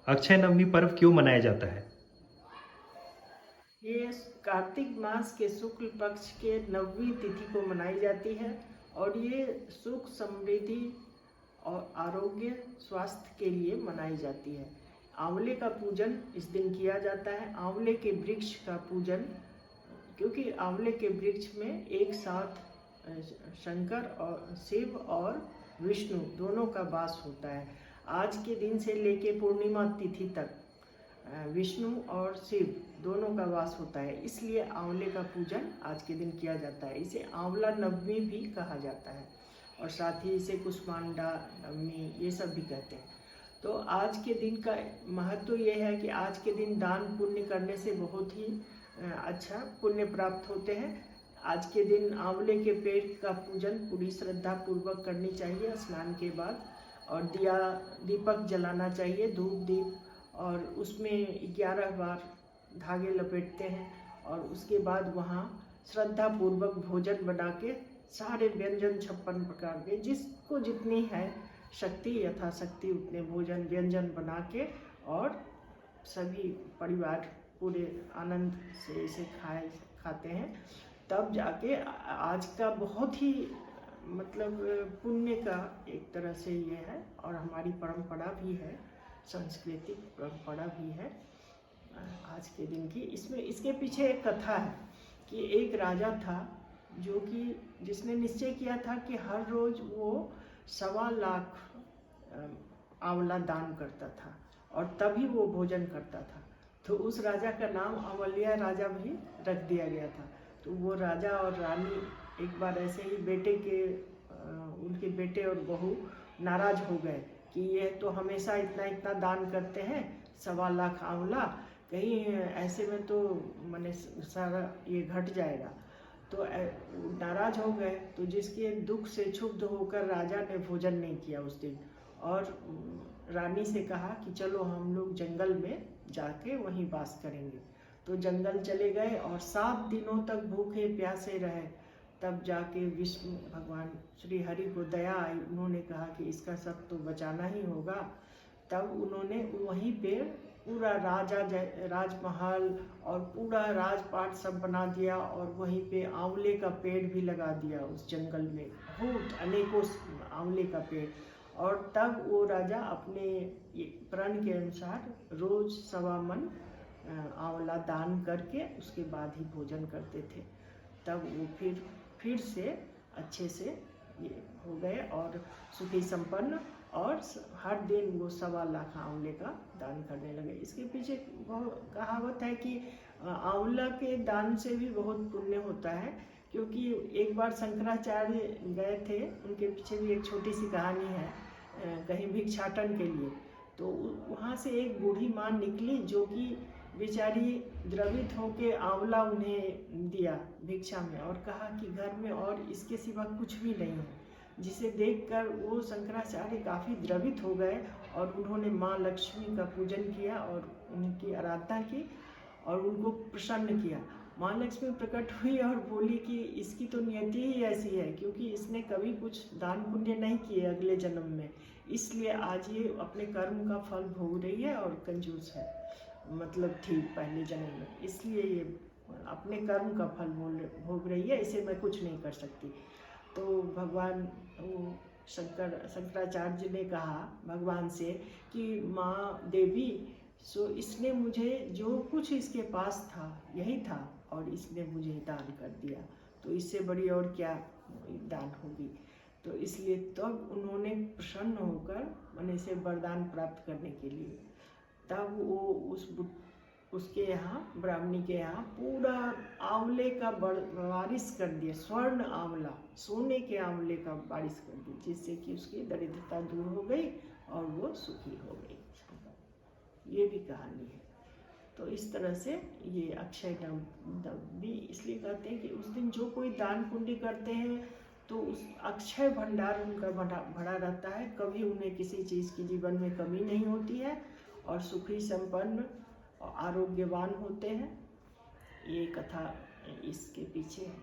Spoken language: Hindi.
अक्षय नवमी पर्व क्यों मनाया जाता है? ये कार्तिक मास के शुक्ल पक्ष के नवमी तिथि को मनाई जाती है और ये सुख समृद्धि और आरोग्य स्वास्थ्य के लिए मनाई जाती है। आंवले का पूजन इस दिन किया जाता है। आंवले के वृक्ष का पूजन, क्योंकि आंवले के वृक्ष में एक साथ शंकर और शिव और विष्णु दोनों का वास होता है। आज के दिन से लेके पूर्णिमा तिथि तक विष्णु और शिव दोनों का वास होता है, इसलिए आंवले का पूजन आज के दिन किया जाता है। इसे आंवला नवमी भी कहा जाता है और साथ ही इसे कुष्मांडा नवमी ये सब भी कहते हैं। तो आज के दिन का महत्व ये है कि आज के दिन दान पुण्य करने से बहुत ही अच्छा पुण्य प्राप्त होते हैं। आज के दिन आंवले के पेड़ का पूजन पूरी श्रद्धा पूर्वक करनी चाहिए स्नान के बाद, और दीपक जलाना चाहिए, धूप दीप, और उसमें 11 बार धागे लपेटते हैं और उसके बाद वहाँ श्रद्धा पूर्वक भोजन बना के सारे व्यंजन 56 प्रकार के, जिसको जितनी है शक्ति यथाशक्ति उतने भोजन व्यंजन बना के, और सभी परिवार पूरे आनंद से इसे खाते हैं। तब जाके आज का बहुत ही मतलब पुण्य का एक तरह से ये है, और हमारी परंपरा भी है, सांस्कृतिक परंपरा भी है आज के दिन की। इसमें इसके पीछे एक कथा है कि एक राजा था जो कि जिसने निश्चय किया था कि हर रोज वो 1.25 लाख आंवला दान करता था और तभी वो भोजन करता था। तो उस राजा का नाम अवलिया राजा भी रख दिया गया था। तो वो राजा और रानी एक बार ऐसे ही उनके बेटे और बहू नाराज हो गए कि ये तो हमेशा इतना इतना दान करते हैं, 1.25 लाख आंवला, कहीं ऐसे में तो मैंने सारा ये घट जाएगा। तो नाराज हो गए। तो जिसके दुख से क्षुब्ध होकर राजा ने भोजन नहीं किया उस दिन, और रानी से कहा कि चलो हम लोग जंगल में जाके वहीं वास करेंगे। तो जंगल चले गए और 7 दिनों तक भूखे प्यासे रहे। तब जाके विष्णु भगवान श्री हरि को दया आई, उन्होंने कहा कि इसका सब तो बचाना ही होगा। तब उन्होंने वहीं पे पूरा राजमहल और पूरा राजपाट सब बना दिया, और वहीं पे आंवले का पेड़ भी लगा दिया उस जंगल में, बहुत अनेकों आंवले का पेड़। और तब वो राजा अपने प्रण के अनुसार रोज 1.25 मन आंवला दान करके उसके बाद ही भोजन करते थे। तब वो फिर से अच्छे से ये हो गए और सुखी संपन्न, और हर दिन वो 1.25 लाख आंवले का दान करने लगे। इसके पीछे बहुत कहावत है कि आंवला के दान से भी बहुत पुण्य होता है, क्योंकि एक बार शंकराचार्य गए थे, उनके पीछे भी एक छोटी सी कहानी है, कहीं भिक्षाटन के लिए। तो वहाँ से एक बूढ़ी माँ निकली जो कि बेचारी द्रवित होके आंवला उन्हें दिया भिक्षा में, और कहा कि घर में और इसके सिवा कुछ भी नहीं है। जिसे देखकर वो शंकराचार्य काफ़ी द्रवित हो गए और उन्होंने माँ लक्ष्मी का पूजन किया और उनकी आराधना की और उनको प्रसन्न किया। माँ लक्ष्मी प्रकट हुई और बोली कि इसकी तो नियति ही ऐसी है, क्योंकि इसने कभी कुछ दान पुण्य नहीं किए अगले जन्म में, इसलिए आज ये अपने कर्म का फल भोग रही है और कंजूस है, मतलब थी पहले जन्म में, इसलिए ये अपने कर्म का फल भोग रही है, इसे मैं कुछ नहीं कर सकती। तो भगवान वो शंकराचार्य ने कहा भगवान से कि माँ देवी, सो इसने मुझे जो कुछ इसके पास था यही था और इसने मुझे दान कर दिया, तो इससे बड़ी और क्या दान होगी। तो इसलिए तब उन्होंने प्रसन्न होकर मैंने से वरदान प्राप्त करने के लिए, तब वो उसके यहाँ ब्राह्मणी के यहाँ पूरा आंवले का बारिश कर दिया, स्वर्ण आंवला, सोने के आंवले का बारिश कर दी, जिससे कि उसकी दरिद्रता दूर हो गई और वो सुखी हो गई। ये भी कहानी है। तो इस तरह से ये अक्षय नवमी इसलिए कहते हैं कि उस दिन जो कोई दान पुण्य करते हैं तो उस अक्षय भंडार उनका भरा रहता है, कभी उन्हें किसी चीज़ की जीवन में कमी नहीं होती है और सुखी संपन्न और आरोग्यवान होते हैं। ये कथा इसके पीछे है।